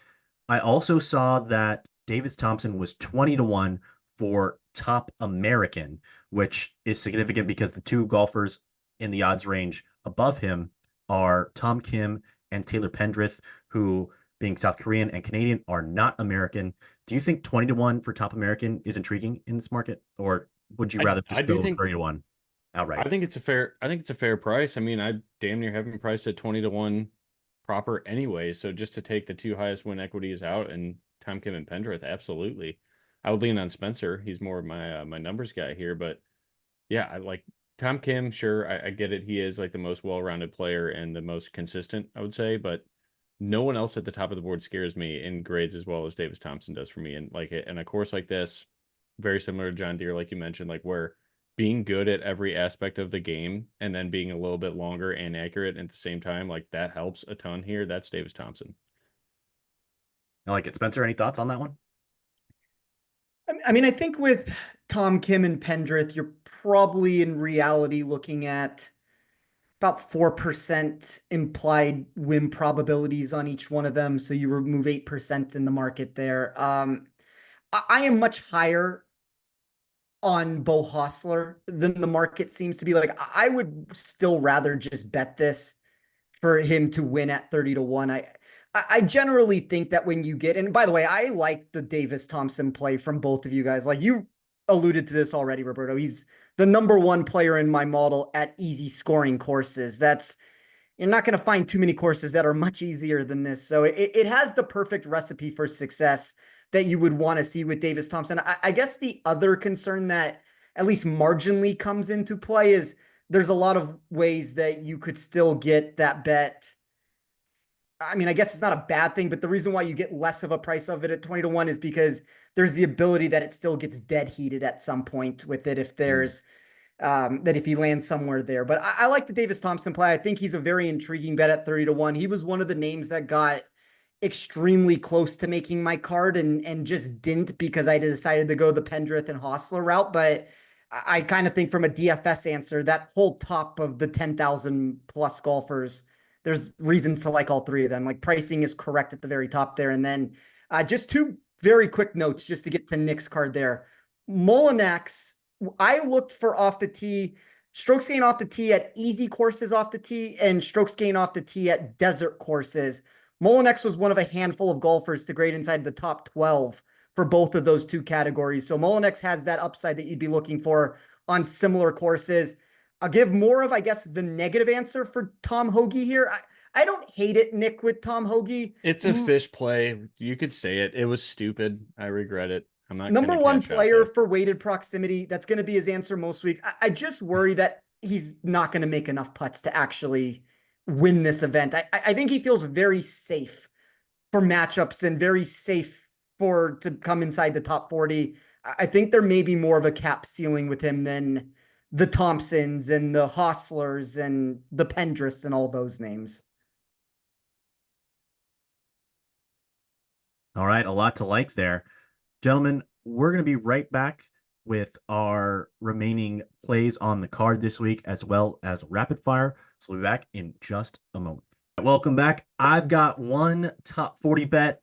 I also saw that Davis Thompson was 20 to 1 for top American, which is significant because the 2 golfers in the odds range above him are Tom Kim and Taylor Pendrith, who, being South Korean and Canadian, are not American. Do you think 20 to 1 for top American is intriguing in this market, or would you rather I just do go think 30 to 1 outright? I think it's a fair price. I mean, I damn near have him priced at 20 to 1 proper anyway. So just to take the 2 highest win equities out and Tom Kim and Pendrith, absolutely. I would lean on Spencer. He's more of my numbers guy here, but yeah, I like Tom Kim. Sure, I get it. He is like the most well-rounded player and the most consistent, I would say, but no one else at the top of the board scares me in grades as well as Davis Thompson does for me. And like in a course like this, very similar to John Deere, like you mentioned, like where being good at every aspect of the game and then being a little bit longer and accurate at the same time, like that helps a ton here. That's Davis Thompson. I like it. Spencer, any thoughts on that one? I mean, I think with Tom Kim and Pendrith, you're probably in reality looking at about 4% implied win probabilities on each one of them. So you remove 8% in the market there. I am much higher on Bo Hostler than the market seems to be. Like, I would still rather just bet this for him to win at 30 to 1. I generally think that when you get, and by the way, I like the Davis Thompson play from both of you guys. Like, you alluded to this already, Roberto. He's the number one player in my model at easy scoring courses. You're not going to find too many courses that are much easier than this. So it has the perfect recipe for success that you would want to see with Davis Thompson. I guess the other concern that at least marginally comes into play is there's a lot of ways that you could still get that bet. I mean, I guess it's not a bad thing, but the reason why you get less of a price of it at 20 to 1 is because there's the ability that it still gets dead heated at some point with it if there's that if he lands somewhere there. But I like the Davis Thompson play. I think he's a very intriguing bet at 30 to 1. He was one of the names that got extremely close to making my card and just didn't because I decided to go the Pendrith and Hostler route. But I kind of think from a DFS answer, that whole top of the 10,000 plus golfers, there's reasons to like all three of them. Like pricing is correct at the very top there. And then just two very quick notes just to get to Nick's card there. Molinax, I looked for off the tee, strokes gain off the tee at easy courses off the tee and strokes gain off the tee at desert courses. Molinax was one of a handful of golfers to grade inside the top 12 for both of those two categories. So Molinax has that upside that you'd be looking for on similar courses. I'll give more of, I guess, the negative answer for Tom Hoge here. I don't hate it, Nick, with Tom Hoge. It's a fish play. You could say it. It was stupid. I regret it. I'm not Number gonna one cash out player there. for weighted proximity. That's going to be his answer most week. I just worry that he's not going to make enough putts to actually win this event. I think he feels very safe for matchups and very safe to come inside the top 40. I think there may be more of a cap ceiling with him than the Thompsons and the Hostlers and the Pendriths and all those names. All right, a lot to like there. Gentlemen, we're going to be right back with our remaining plays on the card this week, as well as rapid fire. So we'll be back in just a moment. Welcome back. I've got one top 40 bet,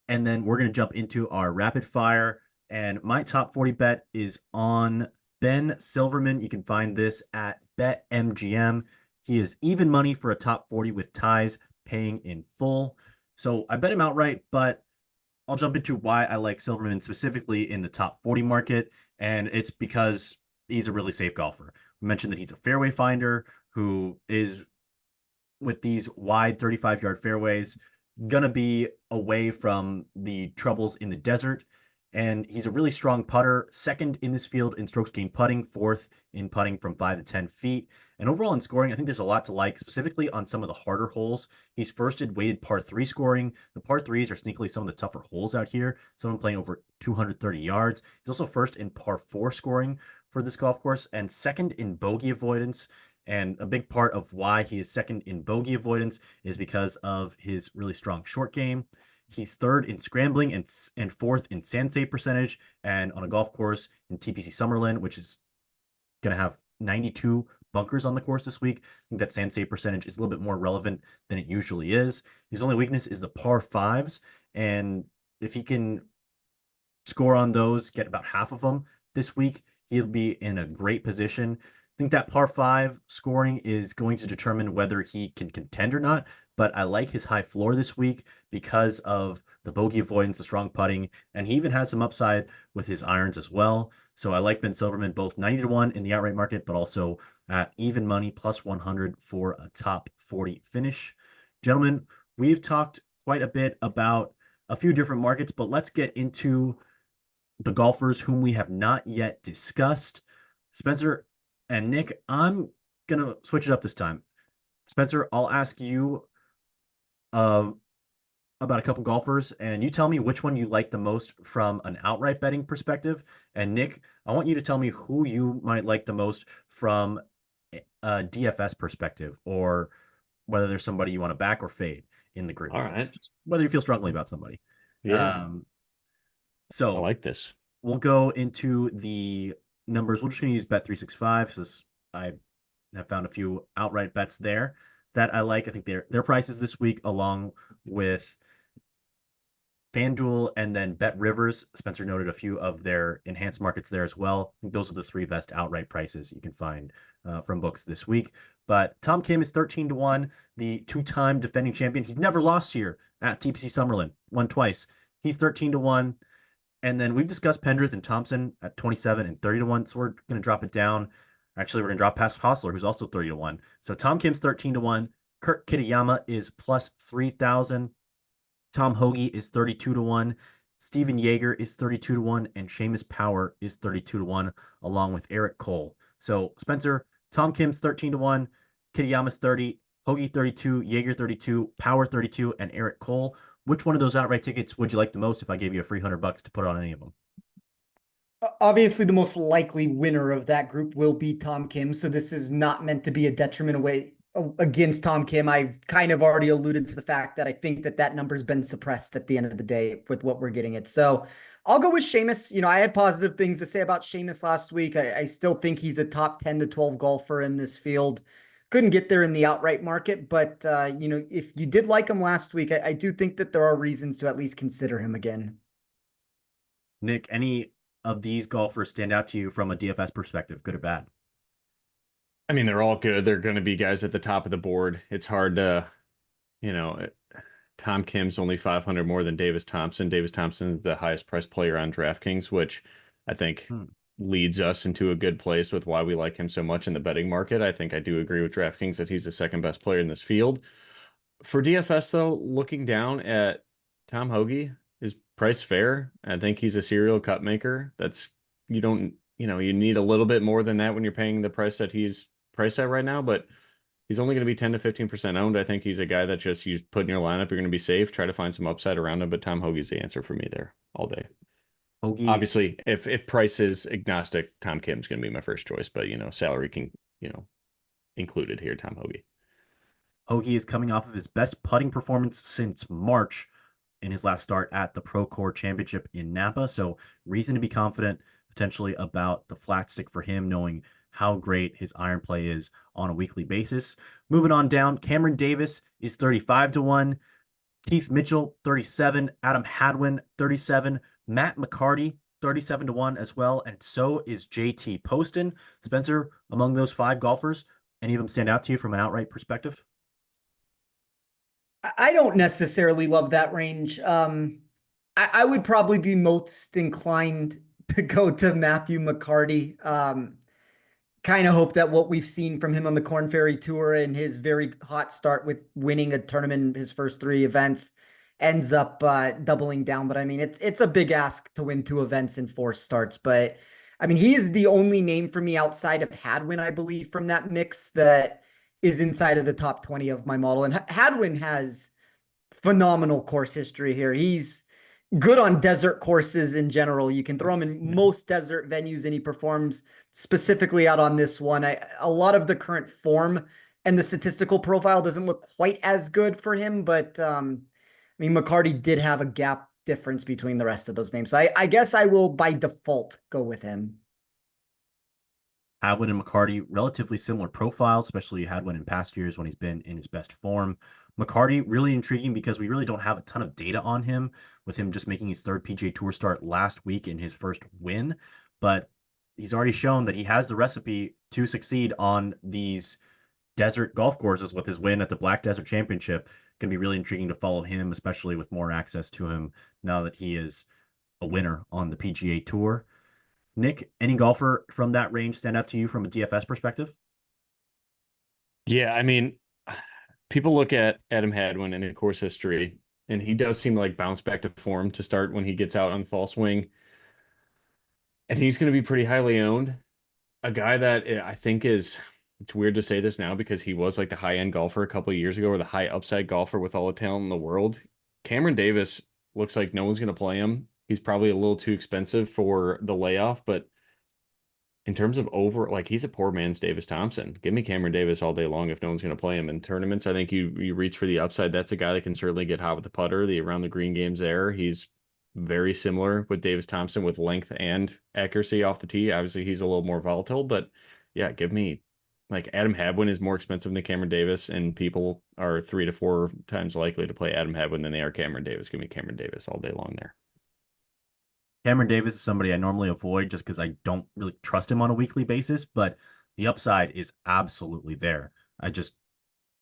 and then we're going to jump into our rapid fire. And my top 40 bet is on Ben Silverman. You can find this at BetMGM. He is even money for a top 40 with ties paying in full. So I bet him outright, but I'll jump into why I like Silverman specifically in the top 40 market. And it's because he's a really safe golfer. We mentioned that he's a fairway finder who is, with these wide 35-yard fairways, going to be away from the troubles in the desert. And he's a really strong putter, second in this field in strokes gained putting, fourth in putting from 5 to 10 feet. And overall in scoring, I think there's a lot to like, specifically on some of the harder holes. He's first in weighted par 3 scoring. The par 3s are sneakily some of the tougher holes out here, some of them playing over 230 yards. He's also first in par 4 scoring for this golf course and second in bogey avoidance. And a big part of why he is second in bogey avoidance is because of his really strong short game. He's third in scrambling and fourth in sand save percentage. And on a golf course in TPC Summerlin, which is going to have 92 bunkers on the course this week, I think that sand save percentage is a little bit more relevant than it usually is. His only weakness is the par 5s. And if he can score on those, get about half of them this week, he'll be in a great position. I think that par 5 scoring is going to determine whether he can contend or not, but I like his high floor this week because of the bogey avoidance, the strong putting, and he even has some upside with his irons as well. So I like Ben Silverman both 90 to 1 in the outright market, but also at even money plus 100 for a top 40 finish. Gentlemen, we've talked quite a bit about a few different markets, but let's get into the golfers whom we have not yet discussed. Spencer and Nick, I'm going to switch it up this time. Spencer, I'll ask you about a couple golfers, and you tell me which one you like the most from an outright betting perspective. And Nick, I want you to tell me who you might like the most from a DFS perspective, or whether there's somebody you want to back or fade in the group. All right. Just whether you feel strongly about somebody. Yeah. So I like this. we'll go into the numbers. We're just going to use Bet365 since I have found a few outright bets there that I like. I think their prices this week, along with FanDuel and then Bet Rivers. Spencer noted a few of their enhanced markets there as well. I think those are the three best outright prices you can find from books this week. But Tom Kim is 13-1, the two-time defending champion. He's never lost here at TPC Summerlin, won twice. He's 13-1. And then we've discussed Pendrith and Thompson at 27 and 30-1. So we're going to drop it down. Actually, we're going to drop past Hostler, who's also 30-1. So Tom Kim's 13-1. Kurt Kitayama is plus 3,000. Tom Hoagie is 32-1. Steven Yeager is 32-1. And Seamus Power is 32-1, along with Eric Cole. So Spencer, Tom Kim's 13-1. Kitayama's 30. Hoagie 32. Yeager 32. Power 32. And Eric Cole. Which one of those outright tickets would you like the most if I gave you a free $100 to put on any of them? Obviously, the most likely winner of that group will be Tom Kim. So this is not meant to be a detriment away against Tom Kim. I've kind of already alluded to the fact that I think that number's been suppressed at the end of the day with what we're getting it. So I'll go with Seamus. You know, I had positive things to say about Seamus last week. I still think he's a top 10 to 12 golfer in this field. Couldn't get there in the outright market, but you know, if you did like him last week, I do think that there are reasons to at least consider him again. Nick, any of these golfers stand out to you from a DFS perspective, good or bad? I mean, they're all good. They're going to be guys at the top of the board. It's hard to, you know, Tom Kim's only 500 more than Davis Thompson. Davis Thompson's the highest priced player on DraftKings, which I think leads us into a good place with why we like him so much in the betting market. I think I do agree with DraftKings that he's the second best player in this field. For DFS, though, looking down at Tom Hoagie, is price fair? I think he's a serial cut maker. That's, you don't, you know, you need a little bit more than that when you're paying the price that he's priced at right now, but he's only going to be 10 to 15% owned. I think he's a guy that just you put in your lineup, you're going to be safe, try to find some upside around him, but Tom Hoagie's the answer for me there all day. Hoagie, obviously, if price is agnostic, Tom Kim's going to be my first choice, but, you know, salary can, you know, included here, Tom Hoagie. Hoagie is coming off of his best putting performance since March in his last start at the Procore Championship in Napa. So reason to be confident potentially about the flat stick for him, knowing how great his iron play is on a weekly basis. Moving on down, Cameron Davis is 35-1. Keith Mitchell, 37. Adam Hadwin, 37. Matt McCarty, 37-1 as well. And so is JT Poston. Spencer, among those five golfers, any of them stand out to you from an outright perspective? I don't necessarily love that range. I would probably be most inclined to go to Matthew McCarty. Kind of hope that what we've seen from him on the Korn Ferry Tour and his very hot start with winning a tournament, his first three events, ends up doubling down. But I mean, it's a big ask to win 2 events in 4 starts. But I mean, he is the only name for me outside of Hadwin, I believe, from that mix that is inside of the top 20 of my model. And Hadwin has phenomenal course history here. He's good on desert courses in general. You can throw him in most desert venues and he performs specifically out on this one. A lot of the current form and the statistical profile doesn't look quite as good for him, but I mean, McCarty did have a gap difference between the rest of those names. So I guess I will by default go with him. Hadwin and McCarty, relatively similar profiles, especially Hadwin in past years when he's been in his best form. McCarty, really intriguing because we really don't have a ton of data on him, with him just making his 3rd PGA Tour start last week in his first win. But he's already shown that he has the recipe to succeed on these desert golf courses with his win at the Black Desert Championship. Going to be really intriguing to follow him, especially with more access to him now that he is a winner on the PGA Tour. Nick, any golfer from that range stand out to you from a DFS perspective? Yeah, I mean, people look at Adam Hadwin and in course history, and he does seem to like bounce back to form to start when he gets out on fall swing. And he's going to be pretty highly owned. A guy that I think is, it's weird to say this now because he was like the high-end golfer a couple of years ago, or the high upside golfer with all the talent in the world. Cameron Davis looks like no one's going to play him. He's probably a little too expensive for the layoff, but in terms of like he's a poor man's Davis Thompson. Give me Cameron Davis all day long if no one's going to play him in tournaments. I think you reach for the upside. That's a guy that can certainly get hot with the putter. The around the green game's there. He's very similar with Davis Thompson with length and accuracy off the tee. Obviously, he's a little more volatile, but yeah, give me like Adam Hadwin is more expensive than Cameron Davis, and people are 3 to 4 times likely to play Adam Hadwin than they are Cameron Davis. Give me Cameron Davis all day long there. Cameron Davis is somebody I normally avoid just because I don't really trust him on a weekly basis, but the upside is absolutely there. I just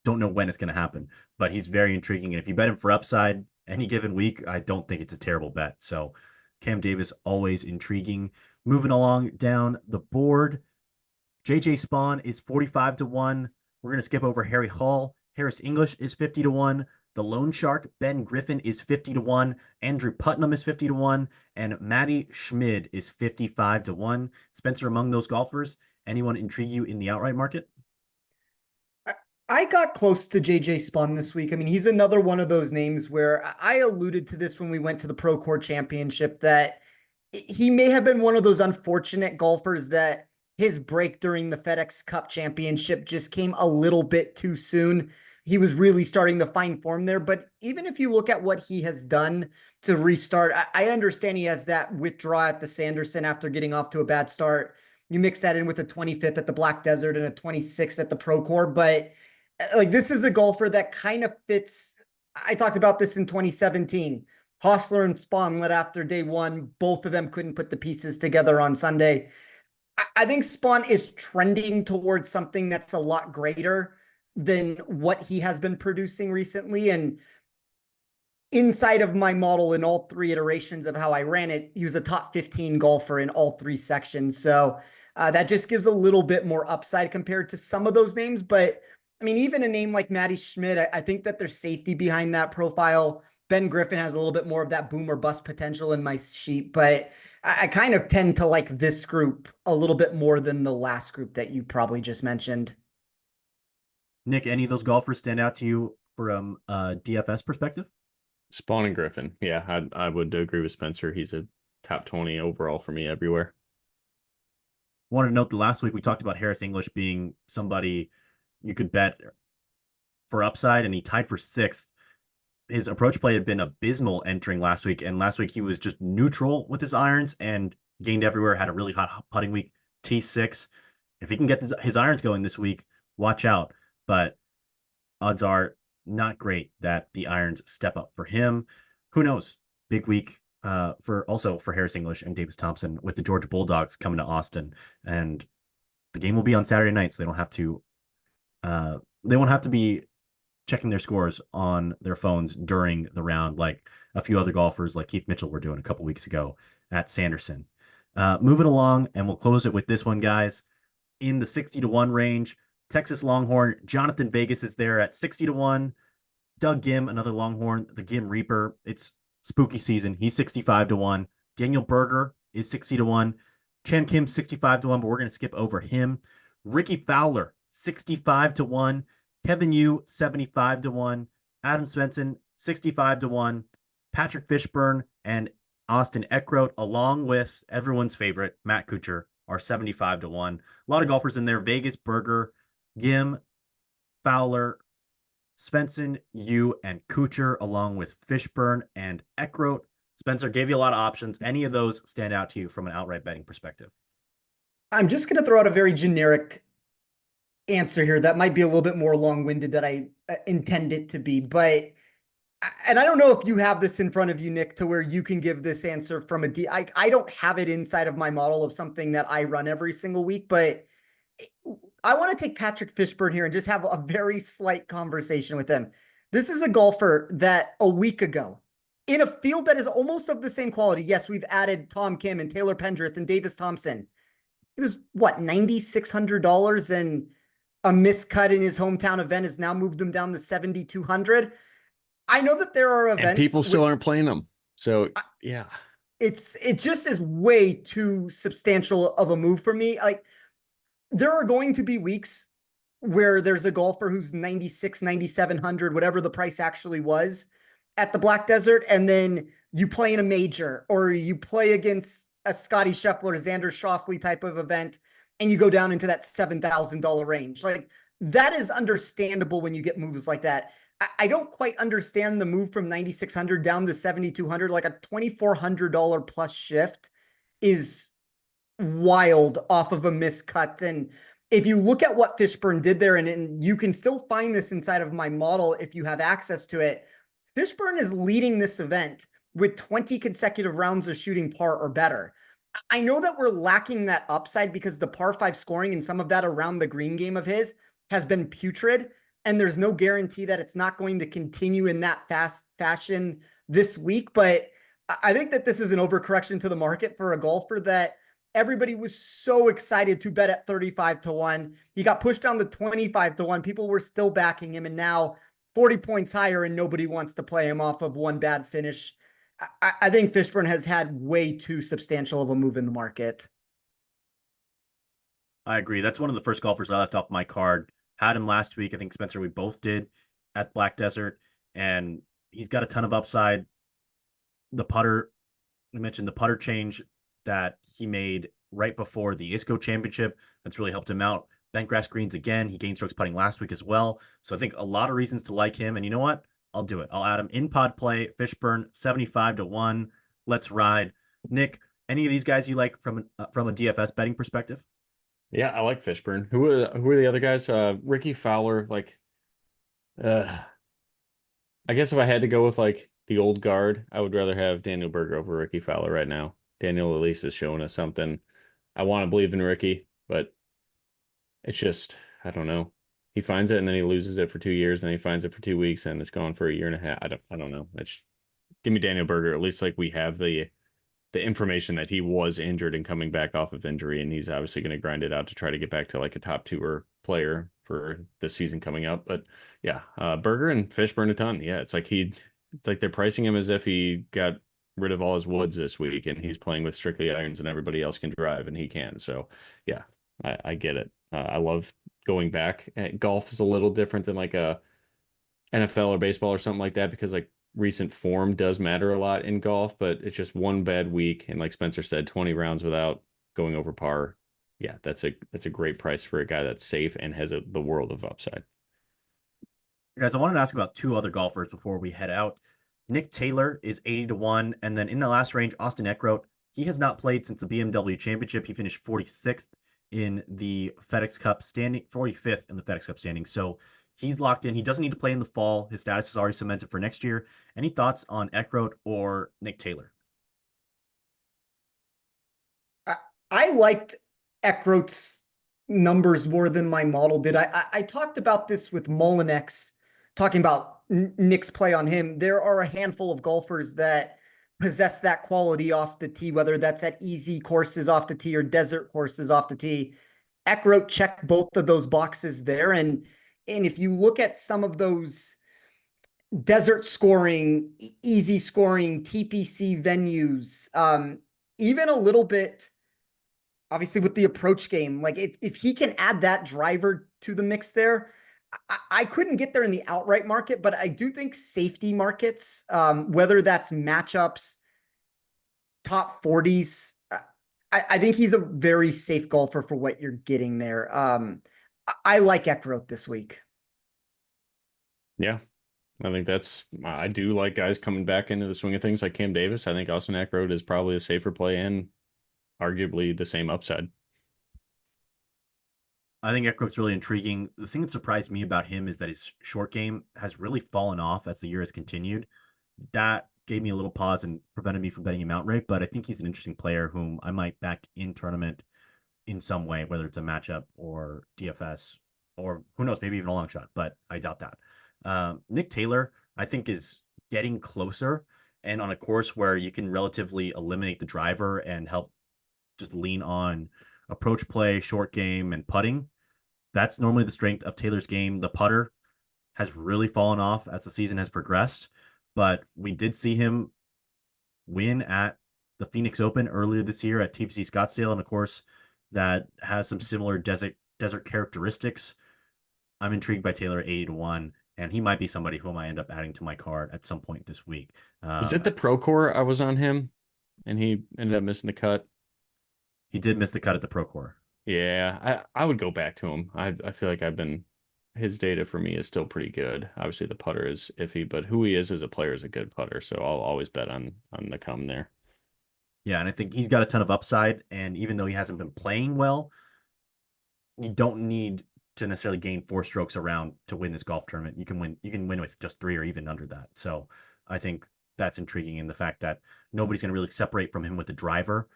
don't know when it's going to happen, but he's very intriguing. And if you bet him for upside any given week, I don't think it's a terrible bet. So Cam Davis, always intriguing. Moving along down the board, JJ Spawn is 45 to 1. We're going to skip over Harry Hall. Harris English is 50 to 1. The Lone Shark, Ben Griffin, is 50 to 1. Andrew Putnam is 50 to 1. And Matty Schmid is 55 to 1. Spencer, among those golfers, anyone intrigue you in the outright market? I got close to JJ Spawn this week. I mean, he's another one of those names where I alluded to this when we went to the Pro Core Championship, that he may have been one of those unfortunate golfers that his break during the FedEx Cup Championship just came a little bit too soon. He was really starting to find form there. But even if you look at what he has done to restart, I understand he has that withdrawal at the Sanderson after getting off to a bad start. You mix that in with a 25th at the Black Desert and a 26th at the Pro Core, but like, this is a golfer that kind of fits. I talked about this in 2017. Hostler and Spawn led after day one. Both of them couldn't put the pieces together on Sunday. I think Spawn is trending towards something that's a lot greater than what he has been producing recently. And inside of my model, in all 3 iterations of how I ran it, he was a top 15 golfer in all 3 sections. So that just gives a little bit more upside compared to some of those names. But I mean, even a name like Matty Schmidt, I think that there's safety behind that profile. Ben Griffin has a little bit more of that boom or bust potential in my sheet, but I kind of tend to like this group a little bit more than the last group that you probably just mentioned. Nick, any of those golfers stand out to you from a DFS perspective? Spawn and Griffin. Yeah, I would agree with Spencer. He's a top 20 overall for me everywhere. Wanted to note that last week we talked about Harris English being somebody you could bet for upside, and he tied for 6th. His approach play had been abysmal entering last week, and last week he was just neutral with his irons and gained everywhere, had a really hot putting week, T6. If he can get his irons going this week, watch out. But odds are not great that the irons step up for him. Who knows? Big week for Harris English and Davis Thompson with the Georgia Bulldogs coming to Austin. And the game will be on Saturday night, so they won't have to be checking their scores on their phones during the round like a few other golfers like Keith Mitchell were doing a couple weeks ago at Sanderson. Moving along, and we'll close it with this one, guys. In the 60 to 1 range, Texas Longhorn Jonathan Vegas is there at 60 to 1. Doug Gim, another Longhorn, the Gim Reaper. It's spooky season. He's 65 to 1. Daniel Berger is 60 to 1. Chan Kim 65 to 1, but we're going to skip over him. Ricky Fowler 65 to 1. Kevin Yu 75 to 1. Adam Svensson 65 to 1. Patrick Fishburne and Austin Eckroat, along with everyone's favorite Matt Kuchar, are 75 to 1. A lot of golfers in there. Vegas, Berger, Gim, Fowler, Svensson, Yu, and Kuchar, along with Fishburne and Eckroat. Spencer, gave you a lot of options. Any of those stand out to you from an outright betting perspective? I'm just going to throw out a very generic answer here that might be a little bit more long-winded than I intend it to be, but and I don't know if you have this in front of you, Nick, to where you can give this answer from I don't have it inside of my model of something that I run every single week, but I want to take Patrick Fishburne here and just have a very slight conversation with him. This is a golfer that a week ago, in a field that is almost of the same quality, yes, we've added Tom Kim and Taylor Pendrith and Davis Thompson. It was what, $9,600, and a miscut in his hometown event has now moved him down to 7,200. I know that there are events and people still aren't playing them. So yeah, it just is way too substantial of a move for me. Like, there are going to be weeks where there's a golfer who's 96, 9,700, whatever the price actually was at the Black Desert, and then you play in a major or you play against a Scotty Scheffler, Xander Schauffele type of event, and you go down into that $7,000 range. Like, that is understandable when you get moves like that. I don't quite understand the move from 9,600 down to 7,200. Like a $2,400 plus shift is wild off of a miscut. And if you look at what Fishburne did there, and you can still find this inside of my model if you have access to it, Fishburne is leading this event with 20 consecutive rounds of shooting par or better. I know that we're lacking that upside because the par five scoring and some of that around the green game of his has been putrid. And there's no guarantee that it's not going to continue in that fast fashion this week. But I think that this is an overcorrection to the market for a golfer that everybody was so excited to bet at 35 to 1. He got pushed down to 25 to 1. People were still backing him. And now 40 points higher and nobody wants to play him off of one bad finish. I think Fishburne has had way too substantial of a move in the market. I agree. That's one of the first golfers I left off my card. Had him last week. I think Spencer, we both did at Black Desert, and he's got a ton of upside. The putter, we mentioned the putter change that he made right before the ISCO championship. That's really helped him out. Bent grass greens again. He gained strokes putting last week as well. So I think a lot of reasons to like him. And you know what? I'll do it. I'll add him in pod play. Fishburne 75 to 1. Let's ride. Nick, any of these guys you like from a DFS betting perspective? Yeah, I like Fishburne. Who are the other guys? Ricky Fowler. Like, I guess if I had to go with like the old guard, I would rather have Daniel Berger over Ricky Fowler right now. Daniel at least is showing us something. I want to believe in Ricky, but it's just, I don't know. He finds it and then he loses it for 2 years, and then he finds it for 2 weeks and it's gone for a year and a half. I don't know. It's give me Daniel Berger. At least like we have the information that he was injured and coming back off of injury, and he's obviously going to grind it out to try to get back to like a top tour player for the season coming up. But yeah, Berger and Fishburne a ton. Yeah, it's like they're pricing him as if he got rid of all his woods this week and he's playing with strictly irons and everybody else can drive and he can. So yeah, I get it. I love going back. Golf is a little different than like a NFL or baseball or something like that because like recent form does matter a lot in golf, but it's just one bad week. And like Spencer said, 20 rounds without going over par. Yeah, that's a great price for a guy that's safe and has the world of upside. Guys, I wanted to ask about two other golfers before we head out. Nick Taylor is 80 to 1. And then in the last range, Austin Eckroat, he has not played since the BMW Championship. He finished 46th in the FedEx Cup standing, 45th in the FedEx Cup standing. So he's locked in. He doesn't need to play in the fall. His status is already cemented for next year. Any thoughts on Eckroat or Nick Taylor? I liked Eckroat's numbers more than my model did. I talked about this with Molinex, talking about Nick's play on him. There are a handful of golfers that possess that quality off the tee, whether that's at easy courses off the tee or desert courses off the tee. Eckroat checked both of those boxes there. And if you look at some of those desert scoring, easy scoring, TPC venues, even a little bit, obviously with the approach game, like if he can add that driver to the mix there, I couldn't get there in the outright market, but I do think safety markets, whether that's matchups, top 40s, I think he's a very safe golfer for what you're getting there. I like Eckroat this week. Yeah, I think I do like guys coming back into the swing of things like Cam Davis. I think Austin Eckroat is probably a safer play and arguably the same upside. I think Eckroat's really intriguing. The thing that surprised me about him is that his short game has really fallen off as the year has continued. That gave me a little pause and prevented me from betting him outright, but I think he's an interesting player whom I might back in tournament in some way, whether it's a matchup or DFS or who knows, maybe even a long shot, but I doubt that. Nick Taylor, I think, is getting closer, and on a course where you can relatively eliminate the driver and help just lean on approach play, short game, and putting. That's normally the strength of Taylor's game. The putter has really fallen off as the season has progressed, but we did see him win at the Phoenix Open earlier this year at TPC Scottsdale, and of course, that has some similar desert characteristics. I'm intrigued by Taylor 80 to 1, and he might be somebody whom I end up adding to my card at some point this week. Was it the Procore I was on him and he ended up missing the cut? He did miss the cut at the Procore. Yeah, I would go back to him. I feel like I've been his data for me is still pretty good. Obviously, the putter is iffy, but who he is as a player is a good putter. So I'll always bet on the come there. Yeah, and I think he's got a ton of upside. And even though he hasn't been playing well, you don't need to necessarily gain 4 strokes around to win this golf tournament. You can win with just 3 or even under that. So I think that's intriguing in the fact that nobody's going to really separate from him with the driver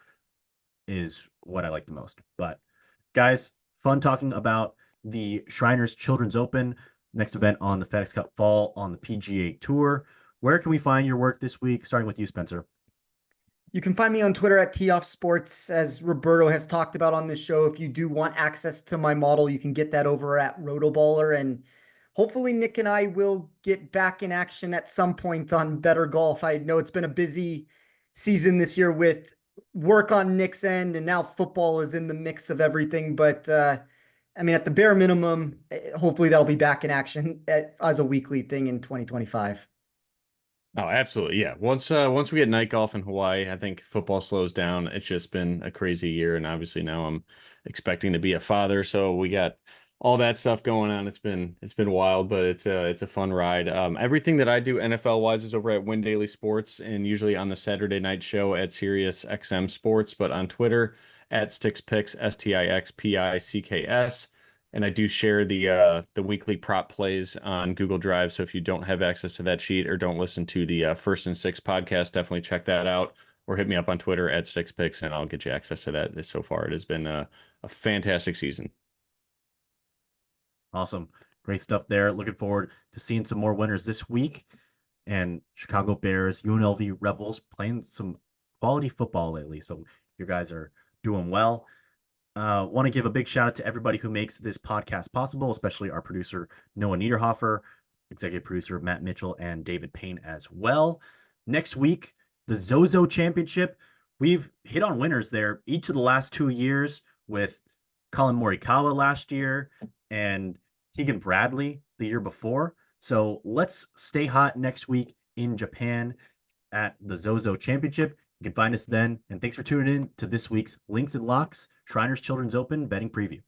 is what I like the most. But guys, fun talking about the Shriners Children's Open, next event on the FedEx Cup Fall on the PGA Tour. Where can we find your work this week? Starting with you, Spencer. You can find me on Twitter at TOffSports, as Roberto has talked about on this show. If you do want access to my model, you can get that over at Rotoballer. And hopefully Nick and I will get back in action at some point on Better Golf. I know it's been a busy season this year with work on Nick's end, and now football is in the mix of everything. But I mean, at the bare minimum, hopefully that'll be back in action as a weekly thing in 2025. Oh, absolutely. Yeah. Once we get night golf in Hawaii, I think football slows down. It's just been a crazy year. And obviously now I'm expecting to be a father. So we got all that stuff going on. It's been wild, but it's a fun ride. Everything that I do NFL wise is over at Win Daily Sports and usually on the Saturday night show at Sirius XM Sports, but on Twitter at StixPicks, STIXPICKS. And I do share the weekly prop plays on Google Drive. So if you don't have access to that sheet or don't listen to the First and Six podcast, definitely check that out or hit me up on Twitter at StixPicks and I'll get you access to that. So far, it has been a fantastic season. Awesome. Great stuff there. Looking forward to seeing some more winners this week. And Chicago Bears, UNLV Rebels playing some quality football lately. So you guys are doing well. Want to give a big shout out to everybody who makes this podcast possible, especially our producer, Noah Niederhofer, executive producer, Matt Mitchell, and David Payne as well. Next week, the Zozo Championship. We've hit on winners there each of the last 2 years with Colin Morikawa last year and Keegan Bradley the year before. So let's stay hot next week in Japan at the Zozo Championship. You can find us then. And thanks for tuning in to this week's Links and Locks Shriners Children's Open betting preview.